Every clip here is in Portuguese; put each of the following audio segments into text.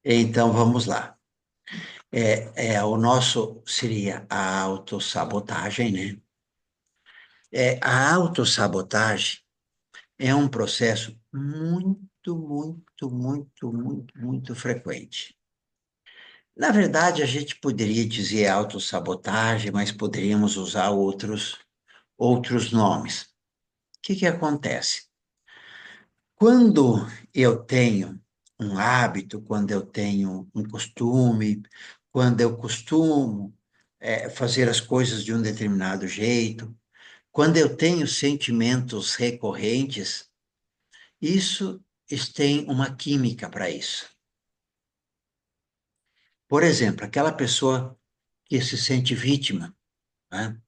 Então, vamos lá. O nosso seria a autossabotagem, né? A autossabotagem é um processo muito frequente. Na verdade, a gente poderia dizer autossabotagem, mas poderíamos usar outros nomes. O que que acontece? Quando eu tenho um hábito, quando eu tenho um costume, quando eu costumo fazer as coisas de um determinado jeito, quando eu tenho sentimentos recorrentes, isso tem uma química para isso. Por exemplo, aquela pessoa que se sente vítima, né?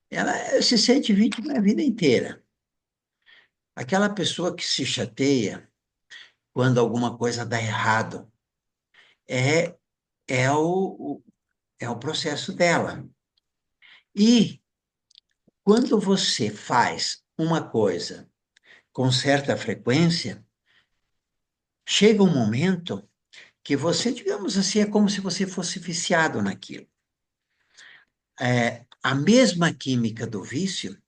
Ela se sente vítima a vida inteira. Aquela pessoa que se chateia quando alguma coisa dá errado, é, é o, é o processo dela. E quando você faz uma coisa com certa frequência, chega um momento que você, digamos assim, é como se você fosse viciado naquilo. A mesma química do vício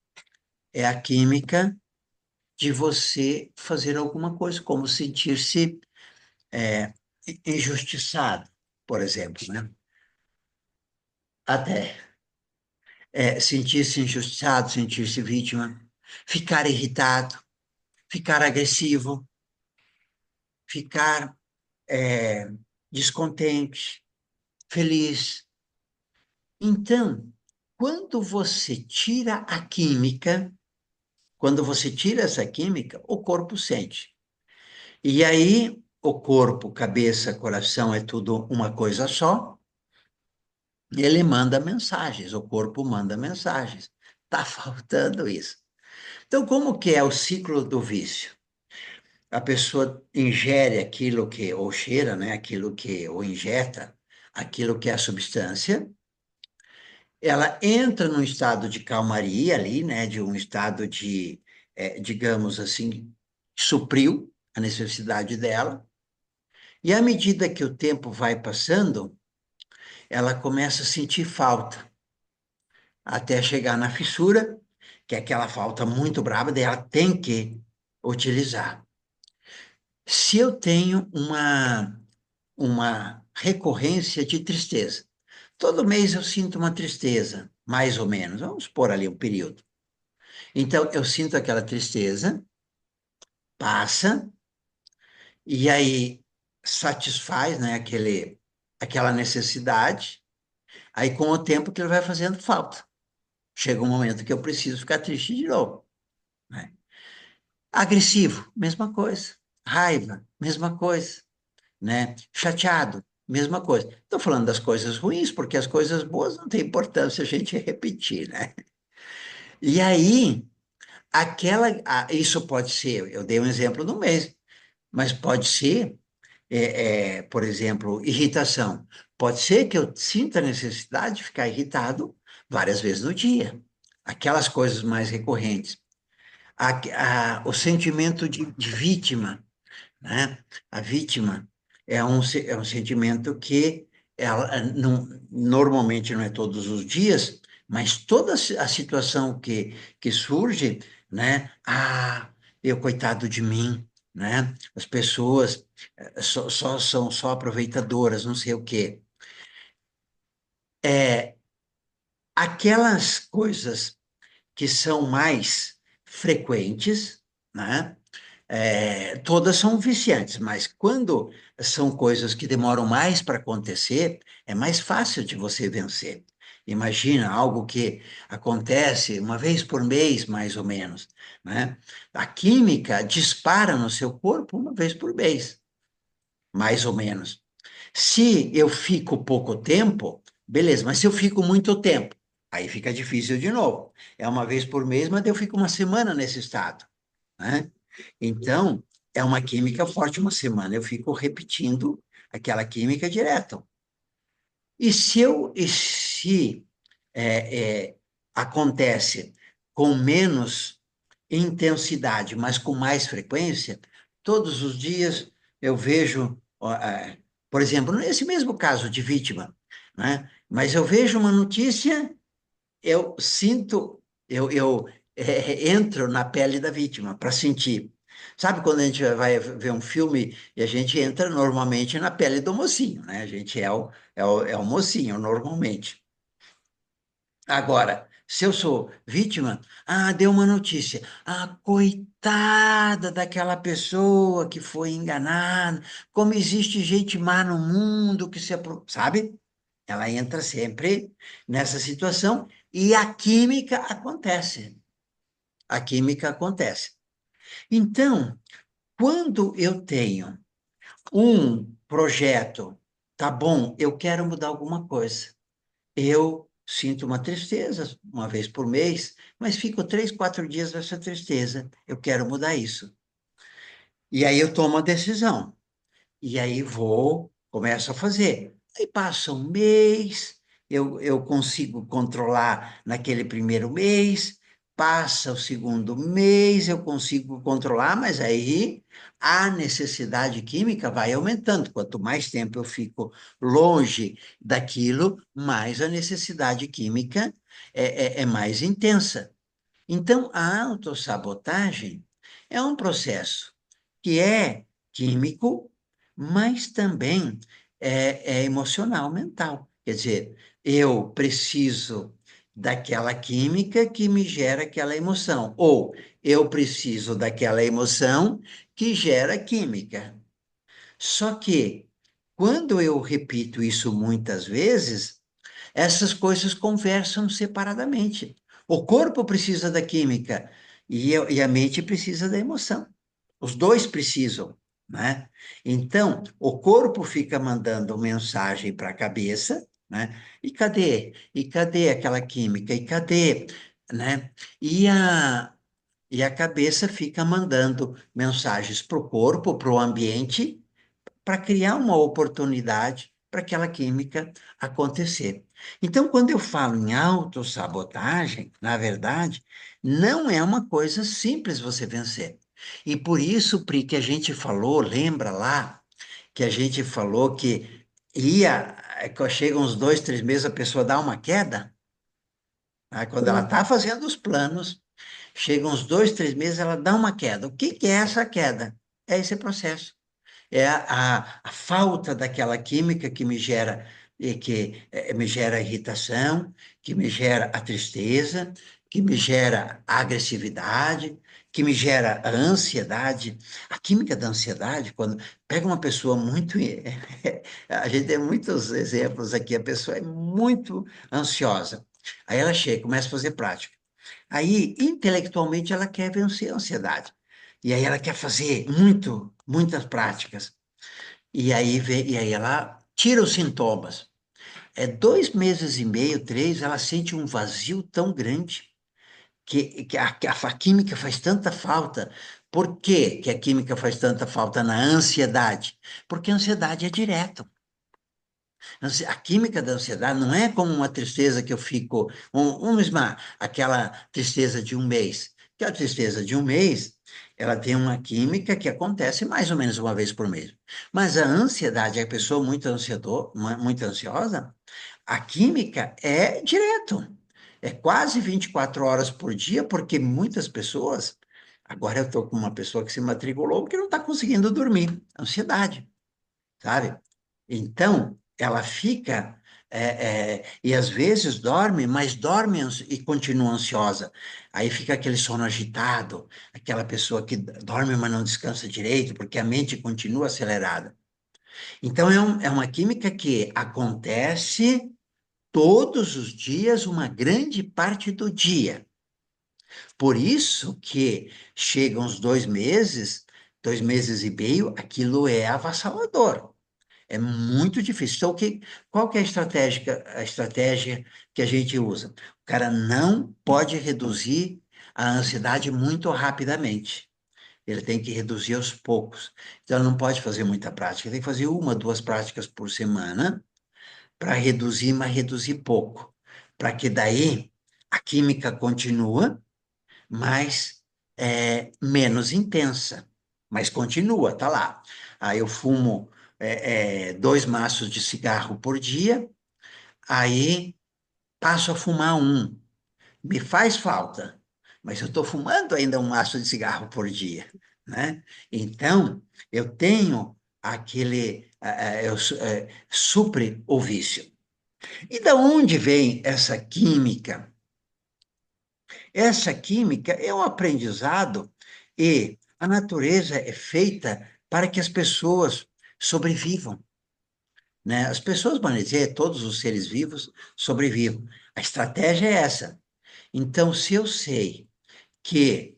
é a química de você fazer alguma coisa, como sentir-se é, injustiçado, por exemplo, né? Até sentir-se injustiçado, sentir-se vítima, ficar irritado, ficar agressivo, ficar é, descontente, feliz. Então, quando você tira a química, quando você tira essa química, o corpo sente. E aí, o corpo, cabeça, coração é tudo uma coisa só, e ele manda mensagens, o corpo manda mensagens. Está faltando isso. Então, como que é o ciclo do vício? A pessoa ingere aquilo que, ou cheira, né, aquilo que, ou injeta aquilo que é a substância, ela entra num estado de calmaria ali, né, de um estado de, digamos assim, supriu a necessidade dela, e à medida que o tempo vai passando, ela começa a sentir falta, até chegar na fissura, que é aquela falta muito brava, daí ela tem que utilizar. Se eu tenho uma recorrência de tristeza. Todo mês eu sinto uma tristeza, mais ou menos. Vamos pôr ali um período. Então, eu sinto aquela tristeza, passa, e aí satisfaz, né, aquela necessidade. Aí, com o tempo, que ele vai fazendo falta. Chega um momento que eu preciso ficar triste de novo, né? Agressivo, mesma coisa. Raiva, mesma coisa, né? Chateado, mesma coisa. Estou falando das coisas ruins, porque as coisas boas não tem importância a gente repetir, né? E aí, isso pode ser, eu dei um exemplo do mês, mas pode ser, por exemplo, irritação. Pode ser que eu sinta a necessidade de ficar irritado várias vezes no dia. Aquelas coisas mais recorrentes. O sentimento de vítima, né? A vítima é um sentimento que ela não, normalmente não é todos os dias, mas toda a situação que surge, né? Eu coitado de mim, né? As pessoas são só aproveitadoras, não sei o quê. É, aquelas coisas que são mais frequentes, né? Todas são viciantes, mas quando são coisas que demoram mais para acontecer, é mais fácil de você vencer. Imagina algo que acontece uma vez por mês, mais ou menos, né? A química dispara no seu corpo uma vez por mês, mais ou menos. Se eu fico pouco tempo, beleza, mas se eu fico muito tempo, aí fica difícil de novo. É uma vez por mês, mas eu fico uma semana nesse estado, né? Então, é uma química forte uma semana. Eu fico repetindo aquela química direto. E se é, é, acontece com menos intensidade, mas com mais frequência, todos os dias eu vejo Por exemplo, nesse mesmo caso de vítima, né? Mas eu vejo uma notícia, eu sinto, entro na pele da vítima para sentir. Sabe quando a gente vai ver um filme e a gente entra normalmente na pele do mocinho, né? A gente é o mocinho, normalmente. Agora, se eu sou vítima, deu uma notícia. Coitada daquela pessoa que foi enganada. Como existe gente má no mundo que sabe? Ela entra sempre nessa situação e a química acontece. A química acontece. Então, quando eu tenho um projeto, tá bom, eu quero mudar alguma coisa. Eu sinto uma tristeza uma vez por mês, mas fico 3, 4 dias nessa tristeza. Eu quero mudar isso. E aí eu tomo a decisão. E aí vou, começo a fazer. Aí passa um mês, eu consigo controlar naquele primeiro mês, passa o segundo mês, eu consigo controlar, mas aí a necessidade química vai aumentando. Quanto mais tempo eu fico longe daquilo, mais a necessidade química é mais intensa. Então, a autossabotagem é um processo que é químico, mas também é emocional, mental. Quer dizer, eu preciso daquela química que me gera aquela emoção, ou eu preciso daquela emoção que gera química. Só que, quando eu repito isso muitas vezes, essas coisas conversam separadamente. O corpo precisa da química e a mente precisa da emoção. Os dois precisam, né? Então, o corpo fica mandando mensagem para a cabeça, né? E cadê aquela química? E cadê, né? E a cabeça fica mandando mensagens para o corpo, para o ambiente, para criar uma oportunidade para aquela química acontecer. Então, quando eu falo em autossabotagem, na verdade, não é uma coisa simples você vencer. E por isso, Pri, que a gente falou, lembra lá, que a gente falou que chega uns 2, 3 meses, a pessoa dá uma queda, né? Quando ela Sim. está fazendo os planos, chega uns 2, 3 meses, ela dá uma queda. O que que é essa queda? É esse processo, é a falta daquela química que me gera me gera irritação, que me gera a tristeza, que me gera a agressividade, que me gera a ansiedade. A química da ansiedade, quando pega uma pessoa muito, a gente tem muitos exemplos aqui, a pessoa é muito ansiosa. Aí ela chega, começa a fazer prática. Aí, intelectualmente, ela quer vencer a ansiedade. E aí ela quer fazer muitas práticas. E aí ela tira os sintomas. 2 meses e meio, 3, ela sente um vazio tão grande que a química faz tanta falta. Por que que a química faz tanta falta na ansiedade? Porque a ansiedade é direto. A química da ansiedade não é como uma tristeza que eu fico, aquela tristeza de um mês. Aquela tristeza de um mês, ela tem uma química que acontece mais ou menos uma vez por mês. Mas a ansiedade, a pessoa muito ansiosa, a química é direto. É quase 24 horas por dia, porque muitas pessoas. Agora eu estou com uma pessoa que se matriculou porque não está conseguindo dormir. Ansiedade, sabe? Então, ela fica, e às vezes dorme, mas dorme e continua ansiosa. Aí fica aquele sono agitado, aquela pessoa que dorme, mas não descansa direito, porque a mente continua acelerada. Então, é uma química que acontece todos os dias, uma grande parte do dia. Por isso que chegam os 2 meses, 2 meses e meio, aquilo é avassalador. É muito difícil. Então, qual que é a estratégia que a gente usa? O cara não pode reduzir a ansiedade muito rapidamente. Ele tem que reduzir aos poucos. Então, ele não pode fazer muita prática. Ele tem que fazer 1, 2 práticas por semana para reduzir, mas reduzir pouco. Para que daí a química continua, mas menos intensa. Mas continua, tá lá. Aí eu fumo 2 maços de cigarro por dia, aí passo a fumar um. Me faz falta, mas eu estou fumando ainda um maço de cigarro por dia, né? Então, eu tenho supre o vício. E da onde vem essa química? Essa química é um aprendizado e a natureza é feita para que as pessoas sobrevivam, né? As pessoas, vão dizer, todos os seres vivos sobrevivam. A estratégia é essa. Então, se eu sei que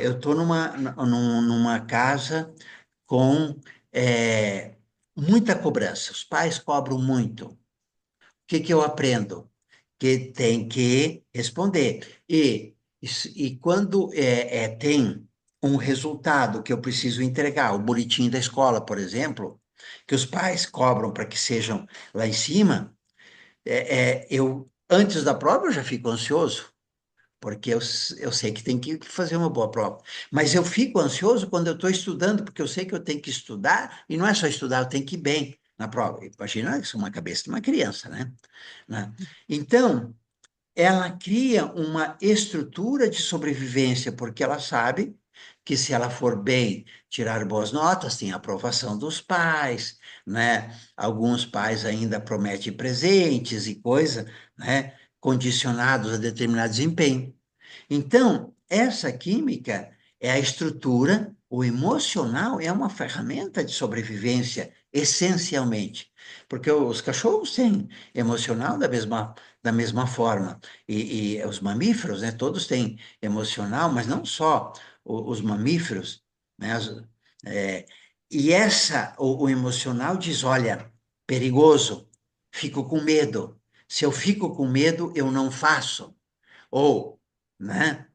eu estou numa casa com muita cobrança, os pais cobram muito. O que que eu aprendo? Que tem que responder. E quando tem um resultado que eu preciso entregar, o boletim da escola, por exemplo, que os pais cobram para que sejam lá em cima, antes da prova eu já fico ansioso, porque eu sei que tem que fazer uma boa prova. Mas eu fico ansioso quando eu estou estudando, porque eu sei que eu tenho que estudar, e não é só estudar, eu tenho que ir bem na prova. Imagina isso, uma cabeça de uma criança, né? Então, ela cria uma estrutura de sobrevivência, porque ela sabe que se ela for bem, tirar boas notas, tem a aprovação dos pais, né? Alguns pais ainda prometem presentes e coisa, né? Condicionados a determinado desempenho. Então, essa química é a estrutura, o emocional é uma ferramenta de sobrevivência, essencialmente. Porque os cachorros têm emocional da mesma forma. E os mamíferos, né, todos têm emocional, mas não só os mamíferos, né? É, o emocional diz: olha, perigoso, fico com medo. Se eu fico com medo, eu não faço. Ou, né?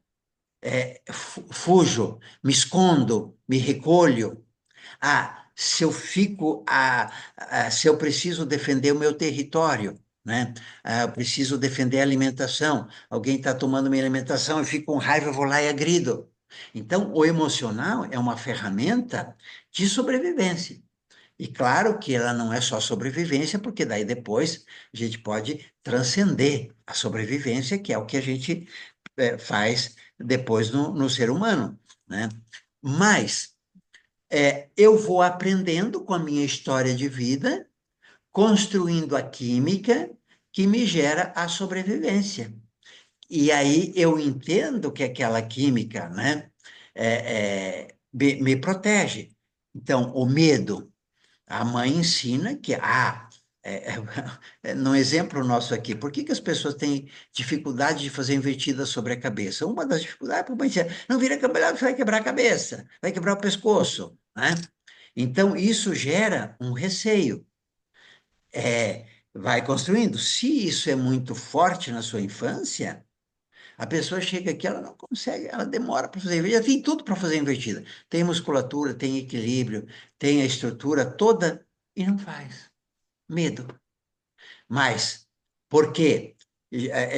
Fujo, me escondo, me recolho. Se eu preciso defender o meu território, né? Eu preciso defender a alimentação. Alguém está tomando minha alimentação, eu fico com raiva, eu vou lá e agrido. Então, o emocional é uma ferramenta de sobrevivência. E claro que ela não é só sobrevivência, porque daí depois a gente pode transcender a sobrevivência, que é o que a gente faz depois no ser humano, né? Mas eu vou aprendendo com a minha história de vida, construindo a química que me gera a sobrevivência. E aí eu entendo que aquela química, né, me protege. Então, o medo, a mãe ensina que, é, no exemplo nosso aqui, por que que as pessoas têm dificuldade de fazer invertida sobre a cabeça? Uma das dificuldades é a mãe dizer, não vira cambalhota, você vai quebrar a cabeça, vai quebrar o pescoço, né? Então, isso gera um receio. Vai construindo. Se isso é muito forte na sua infância, a pessoa chega aqui, ela não consegue, ela demora para fazer invertida, tem tudo para fazer invertida. Tem musculatura, tem equilíbrio, tem a estrutura toda e não faz. Medo. Mas por que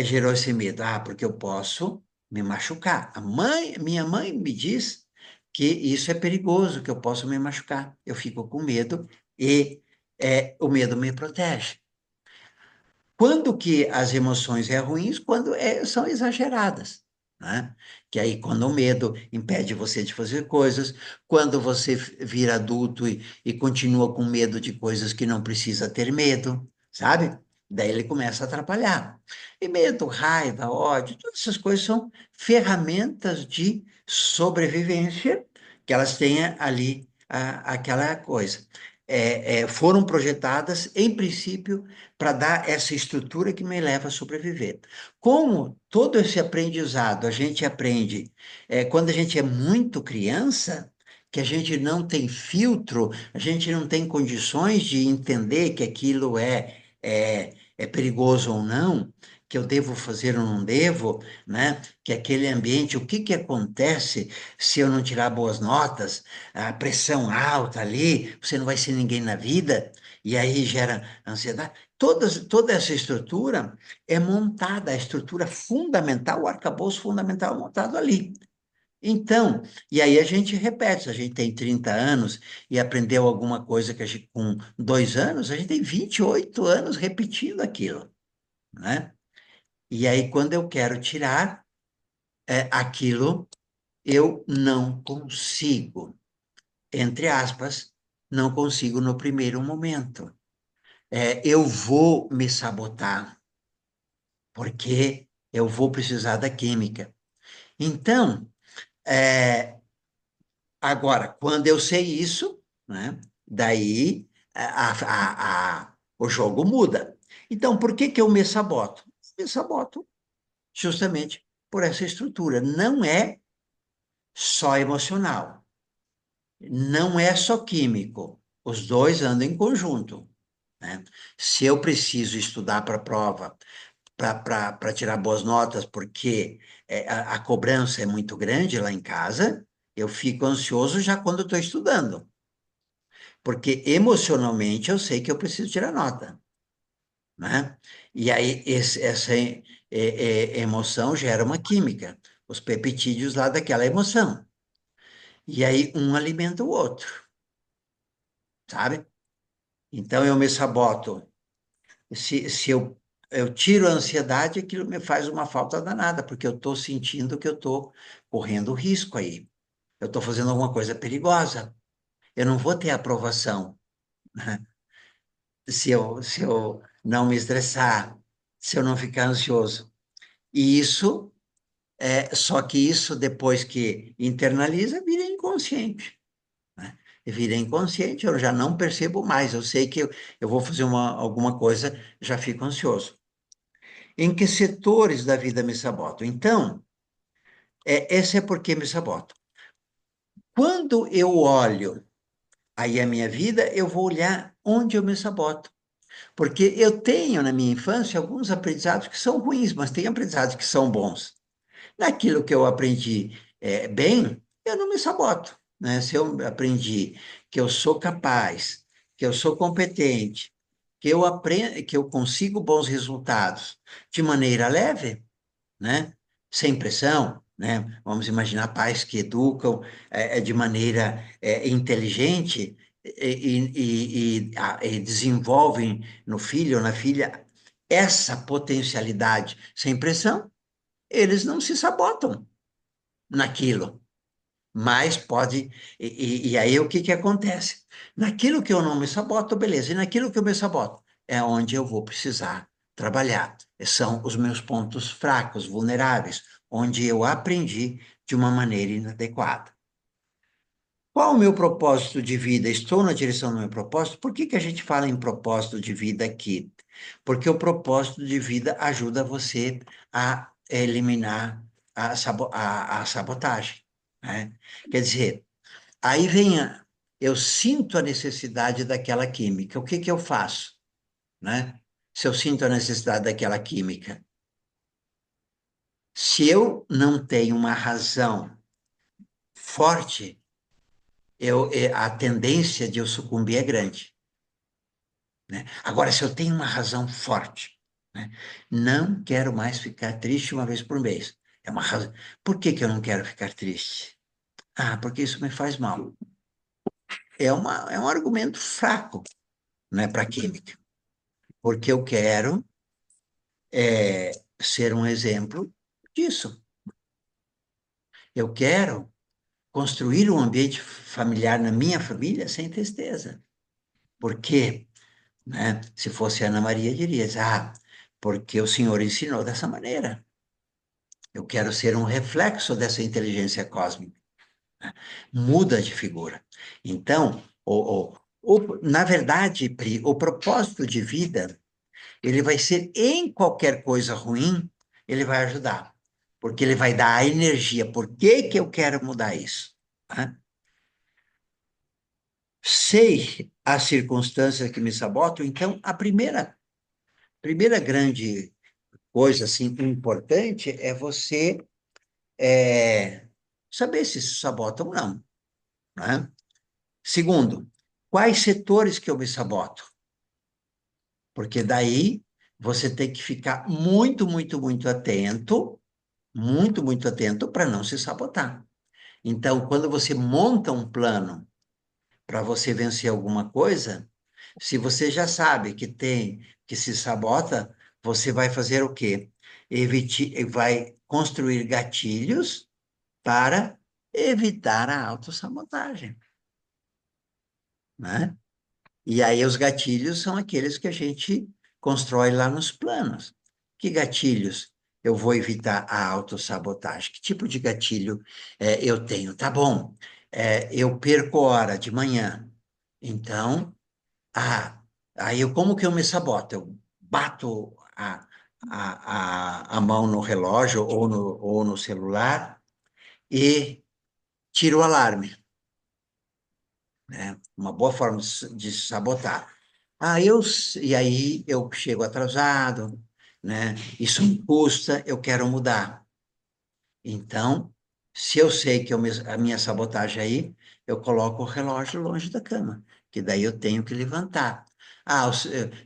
gerou esse medo? Porque eu posso me machucar. Minha mãe me diz que isso é perigoso, que eu posso me machucar. Eu fico com medo e o medo me protege. Quando que as emoções é ruins? Quando são exageradas, né? Que aí quando o medo impede você de fazer coisas, quando você vira adulto e continua com medo de coisas que não precisa ter medo, sabe? Daí ele começa a atrapalhar. E medo, raiva, ódio, todas essas coisas são ferramentas de sobrevivência que elas têm ali aquela coisa. Foram projetadas, em princípio, para dar essa estrutura que me leva a sobreviver. Como todo esse aprendizado a gente aprende quando a gente é muito criança, que a gente não tem filtro, a gente não tem condições de entender que aquilo é perigoso ou não, que eu devo fazer ou não devo, né? Que aquele ambiente, o que que acontece se eu não tirar boas notas, a pressão alta ali, você não vai ser ninguém na vida, e aí gera ansiedade. Toda essa estrutura é montada, a estrutura fundamental, o arcabouço fundamental é montado ali. Então, e aí a gente repete, se a gente tem 30 anos e aprendeu alguma coisa que a gente, com 2 anos, a gente tem 28 anos repetindo aquilo, né? E aí, quando eu quero tirar aquilo, eu não consigo, entre aspas, não consigo no primeiro momento. Eu vou me sabotar, porque eu vou precisar da química. Então, é, agora, quando eu sei isso, né, daí o jogo muda. Então, por que que eu me saboto? Me saboto justamente por essa estrutura. Não é só emocional, não é só químico. Os dois andam em conjunto, né? Se eu preciso estudar para a prova, para tirar boas notas, porque a cobrança é muito grande lá em casa, eu fico ansioso já quando estou estudando, porque emocionalmente eu sei que eu preciso tirar nota, né? E aí essa emoção gera uma química, os peptídeos lá daquela emoção. E aí um alimenta o outro, sabe? Então eu me saboto. Se eu tiro a ansiedade, aquilo me faz uma falta danada, porque eu estou sentindo que eu estou correndo risco aí. Eu estou fazendo alguma coisa perigosa. Eu não vou ter aprovação, né? Se eu não me estressar, se eu não ficar ansioso. E isso, só que isso, depois que internaliza, vira inconsciente, né? E vira inconsciente, eu já não percebo mais. Eu sei que eu vou fazer alguma coisa, já fico ansioso. Em que setores da vida me saboto? Então, esse é porque me saboto. Quando eu olho aí a minha vida, eu vou olhar onde eu me saboto. Porque eu tenho na minha infância alguns aprendizados que são ruins, mas tem aprendizados que são bons. Naquilo que eu aprendi bem, eu não me saboto, né? Se eu aprendi que eu sou capaz, que eu sou competente, que eu aprendo, que eu consigo bons resultados de maneira leve, né? Sem pressão, né? Vamos imaginar pais que educam de maneira inteligente e desenvolvem no filho ou na filha essa potencialidade sem pressão, eles não se sabotam naquilo. Mas pode. E aí o que que acontece? Naquilo que eu não me saboto, beleza. E naquilo que eu me saboto, é onde eu vou precisar trabalhar. São os meus pontos fracos, vulneráveis, onde eu aprendi de uma maneira inadequada. Qual o meu propósito de vida? Estou na direção do meu propósito? Por que que a gente fala em propósito de vida aqui? Porque o propósito de vida ajuda você a eliminar a sabotagem, né? Quer dizer, aí vem eu sinto a necessidade daquela química. O que que eu faço, né? Se eu sinto a necessidade daquela química, se eu não tenho uma razão forte, a tendência de eu sucumbir é grande, né? Agora, se eu tenho uma razão forte, né? Não quero mais ficar triste uma vez por mês. É uma razão. Por que que eu não quero ficar triste? Ah, porque isso me faz mal. É um argumento fraco, né, para a química. Porque eu quero ser um exemplo disso. Eu quero construir um ambiente familiar na minha família sem tristeza. Por quê? Né? Se fosse Ana Maria, diria, porque o Senhor ensinou dessa maneira. Eu quero ser um reflexo dessa inteligência cósmica. Muda de figura. Então, na verdade, Pri, o propósito de vida, ele vai ser em qualquer coisa ruim, ele vai ajudar. Porque ele vai dar a energia. Por que que eu quero mudar isso? Né? Sei as circunstâncias que me sabotam, então a primeira grande coisa assim importante é você é, saber se sabota ou não, né? Segundo, quais setores que eu me saboto? Porque daí você tem que ficar muito, muito, muito atento para não se sabotar. Então, quando você monta um plano para você vencer alguma coisa, se você já sabe que tem, que se sabota, você vai fazer o quê? Vai construir gatilhos para evitar a autossabotagem, né? E aí os gatilhos são aqueles que a gente constrói lá nos planos. Que gatilhos eu vou evitar a autossabotagem? Que tipo de gatilho eu tenho? Tá bom, eu perco hora de manhã. Então, aí como que eu me saboto? Eu bato a mão no relógio ou no celular e tiro o alarme, né? Uma boa forma de sabotar. E aí eu chego atrasado, né? Isso me custa, eu quero mudar. Então, se eu sei que a minha sabotagem aí, eu coloco o relógio longe da cama, que daí eu tenho que levantar.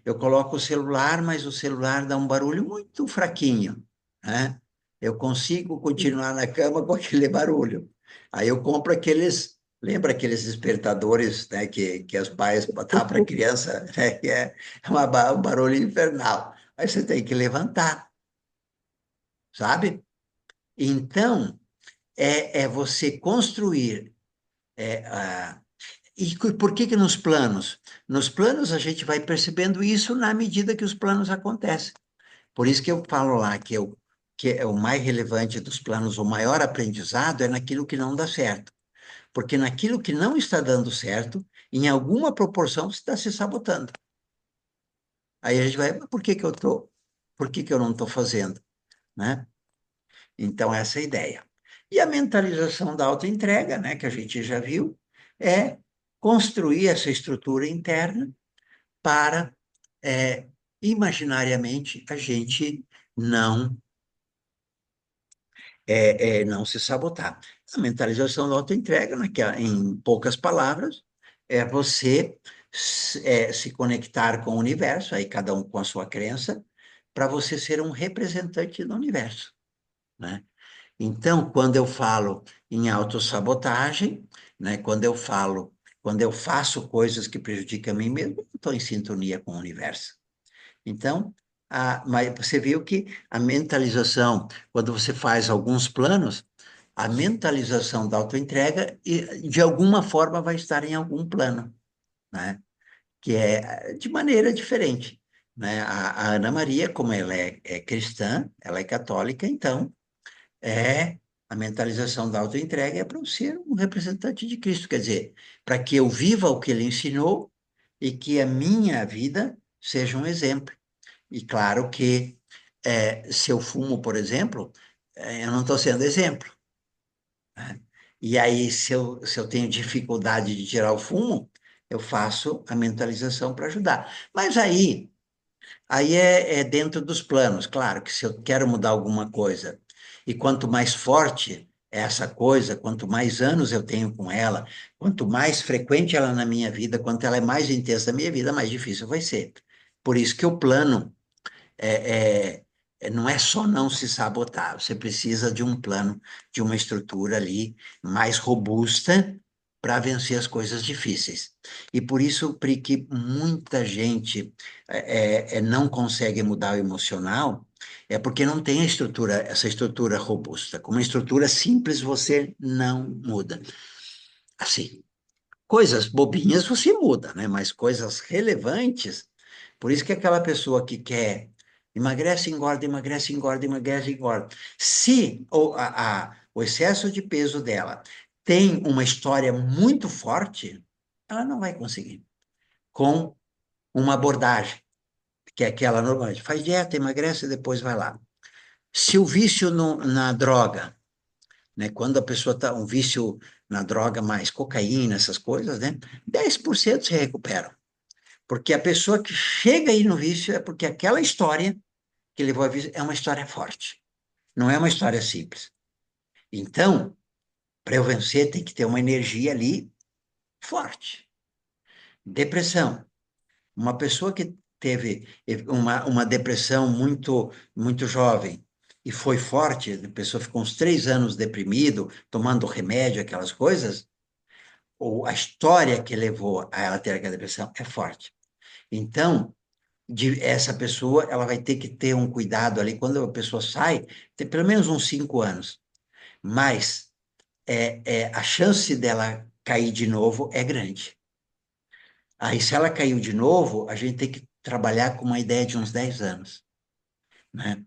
Eu coloco o celular, mas o celular dá um barulho muito fraquinho, né? Eu consigo continuar na cama com aquele barulho. Aí eu compro aqueles, lembra aqueles despertadores, né, que os pais botavam para a criança, né, que um barulho infernal. Aí você tem que levantar, sabe? Então, é você construir. E por que que nos planos? Nos planos a gente vai percebendo isso na medida que os planos acontecem. Por isso que eu falo lá que é o mais relevante dos planos, o maior aprendizado é naquilo que não dá certo. Porque naquilo que não está dando certo, em alguma proporção você está se sabotando. Aí a gente vai, por que que eu tô, por que que eu não estou fazendo, né? Então, essa é a ideia. E a mentalização da autoentrega, né, que a gente já viu, é construir essa estrutura interna para, imaginariamente, a gente não, não se sabotar. A mentalização da autoentrega, né, que em poucas palavras, é você se conectar com o universo, aí cada um com a sua crença, para você ser um representante do universo, né? Então, quando eu falo em autossabotagem, né, quando eu faço coisas que prejudicam a mim mesmo, eu estou em sintonia com o universo. Então, mas você viu que a mentalização, quando você faz alguns planos, a mentalização da autoentrega, de alguma forma, vai estar em algum plano, né? Que é de maneira diferente. Né? A Ana Maria, como ela é cristã, ela é católica, então a mentalização da autoentrega é para eu ser um representante de Cristo, quer dizer, para que eu viva o que ele ensinou e que a minha vida seja um exemplo. E claro que se eu fumo, por exemplo, eu não estou sendo exemplo, né? E aí, se eu tenho dificuldade de tirar o fumo, eu faço a mentalização para ajudar. Mas aí é dentro dos planos, claro, que se eu quero mudar alguma coisa, e quanto mais forte é essa coisa, quanto mais anos eu tenho com ela, quanto mais frequente ela na minha vida, quanto ela é mais intensa na minha vida, mais difícil vai ser. Por isso que o plano não é só não se sabotar, você precisa de um plano, de uma estrutura ali mais robusta para vencer as coisas difíceis. E por isso, Pri, que muita gente não consegue mudar o emocional, é porque não tem a estrutura, essa estrutura robusta. Com uma estrutura simples, você não muda. Assim, coisas bobinhas você muda, né? Mas coisas relevantes, por isso que aquela pessoa que quer emagrece, engorda, emagrece, engorda, emagrece, engorda. Se o excesso de peso dela tem uma história muito forte, ela não vai conseguir. Com uma abordagem, que é aquela normalmente, faz dieta, emagrece e depois vai lá. Se o vício na droga, né? Quando a pessoa está um vício na droga mais cocaína, essas coisas, né? 10% se recuperam. Porque a pessoa que chega aí no vício é porque aquela história que levou a vício é uma história forte. Não é uma história simples. Então, para eu vencer, tem que ter uma energia ali forte. Depressão. Uma pessoa que teve uma depressão muito, muito jovem, e foi forte, a pessoa ficou uns 3 anos deprimido, tomando remédio, aquelas coisas, ou a história que levou a ela ter aquela depressão é forte. Então, essa pessoa, ela vai ter que ter um cuidado ali, quando a pessoa sai, tem pelo menos uns 5 anos, mas a chance dela cair de novo é grande. Aí, se ela caiu de novo, a gente tem que trabalhar com uma ideia de uns 10 anos, né?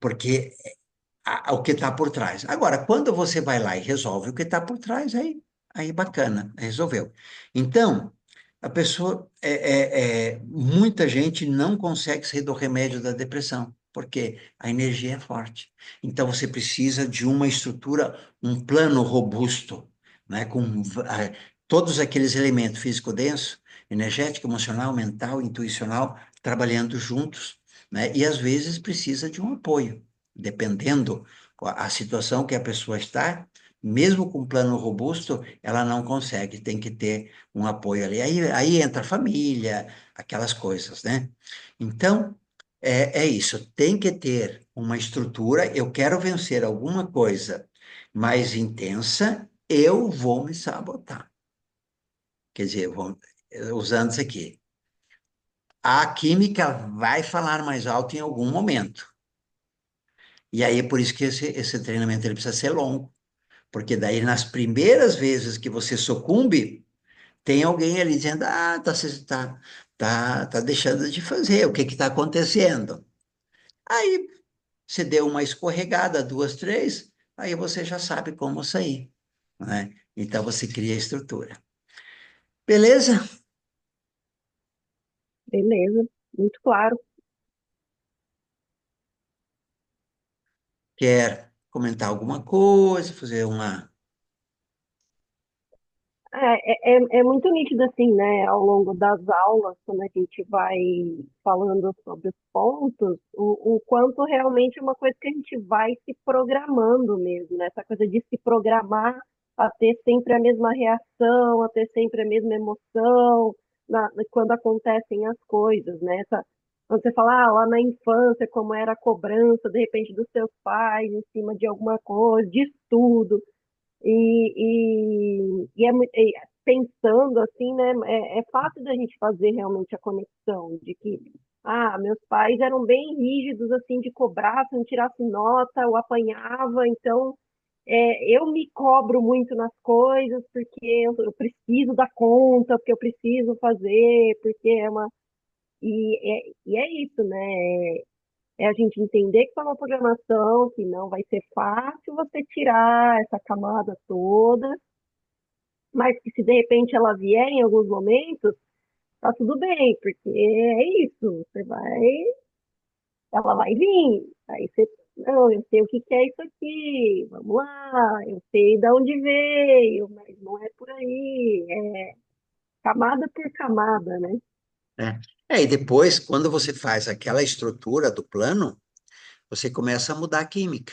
Porque o que está por trás. Agora, quando você vai lá e resolve o que está por trás, aí bacana, resolveu. Então, a pessoa, muita gente não consegue sair do remédio da depressão, porque a energia é forte. Então, você precisa de uma estrutura, um plano robusto, né, com todos aqueles elementos físico-denso, energético, emocional, mental, intuicional, trabalhando juntos, né, e às vezes precisa de um apoio dependendo a situação que a pessoa está, mesmo com um plano robusto, ela não consegue, tem que ter um apoio ali. Aí entra a família, aquelas coisas, né? Então, é isso, tem que ter uma estrutura. Eu quero vencer alguma coisa mais intensa, eu vou me sabotar. Quer dizer, usando isso aqui. A química vai falar mais alto em algum momento. E aí é por isso que esse treinamento ele precisa ser longo, porque daí nas primeiras vezes que você sucumbe, tem alguém ali dizendo, tá deixando de fazer, o que está acontecendo? Aí você deu uma escorregada, duas, três, aí você já sabe como sair, né? Então você cria a estrutura. Beleza? Beleza, muito claro. Quer comentar alguma coisa, fazer uma... É muito nítido, assim, né, ao longo das aulas, quando a gente vai falando sobre os pontos, o quanto realmente é uma coisa que a gente vai se programando mesmo, né? Essa coisa de se programar a ter sempre a mesma reação, a ter sempre a mesma emoção, quando acontecem as coisas, né? Quando você fala, lá na infância, como era a cobrança, de repente, dos seus pais em cima de alguma coisa, de estudo, pensando assim, né, é fácil da gente fazer realmente a conexão de que, meus pais eram bem rígidos, assim, de cobrar, se não tirasse nota, eu apanhava, então eu me cobro muito nas coisas, porque eu preciso dar conta, porque eu preciso fazer, porque e é isso, né, é a gente entender que foi uma programação, que não vai ser fácil você tirar essa camada toda, mas que se de repente ela vier em alguns momentos, tá tudo bem, porque é isso, ela vai vir, aí você, não, eu sei o que que é isso aqui, vamos lá, eu sei de onde veio, mas não é por aí, é camada por camada, né? né? E depois, quando você faz aquela estrutura do plano, você começa a mudar a química.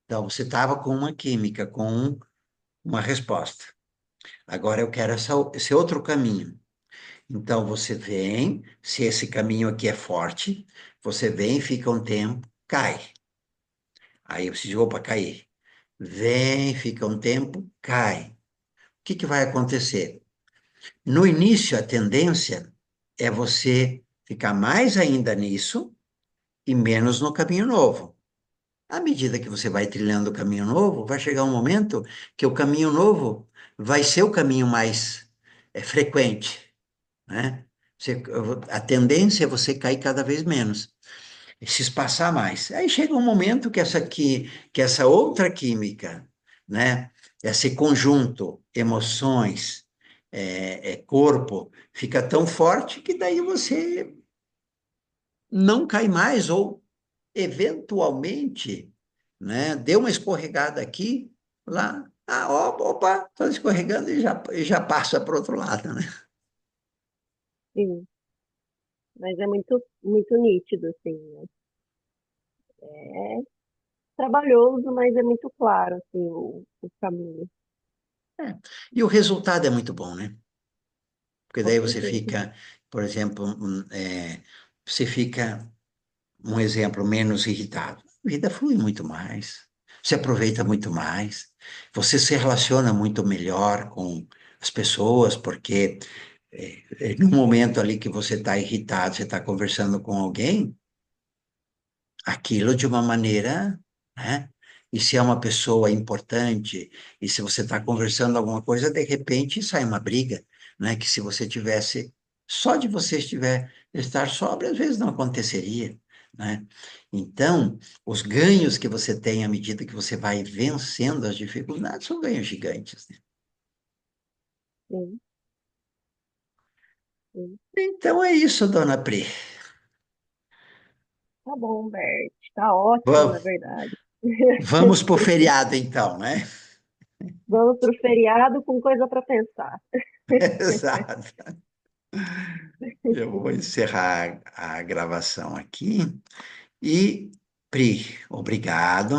Então, você estava com uma química, com uma resposta. Agora eu quero esse outro caminho. Então, você vem, se esse caminho aqui é forte, você vem, fica um tempo, cai. Aí eu preciso, opa, cair. Vem, fica um tempo, cai. O que que vai acontecer? No início, a tendência é você ficar mais ainda nisso e menos no caminho novo. À medida que você vai trilhando o caminho novo, vai chegar um momento que o caminho novo vai ser o caminho mais frequente, né? A tendência é você cair cada vez menos, e se espaçar mais. Aí chega um momento que essa outra química, né? Esse conjunto, emoções, corpo, fica tão forte que daí você não cai mais, ou eventualmente, né, deu uma escorregada aqui, lá, opa, estou escorregando e já passa para o outro lado, né? Sim, mas é muito nítido, assim, né? É trabalhoso, mas é muito claro, assim, o caminho, É. E o resultado é muito bom, né? Porque com daí você certeza. fica, por exemplo, você fica um exemplo, menos irritado. A vida flui muito mais, você aproveita muito mais, você se relaciona muito melhor com as pessoas, porque no momento ali que você está irritado, você está conversando com alguém, aquilo de uma maneira, né? E se é uma pessoa importante, e se você está conversando alguma coisa, de repente sai uma briga, né? Que se você tivesse, só de você estar sóbrio, às vezes não aconteceria, né? Então, os ganhos que você tem à medida que você vai vencendo as dificuldades são ganhos gigantes, né? Sim, sim. Então é isso, dona Pri. Tá bom, Bert. Tá ótimo, na Vamos, verdade. vamos para o feriado, então, né? Vamos pro feriado com coisa para pensar. Exato. Eu vou encerrar a gravação aqui. E, Pri, obrigado.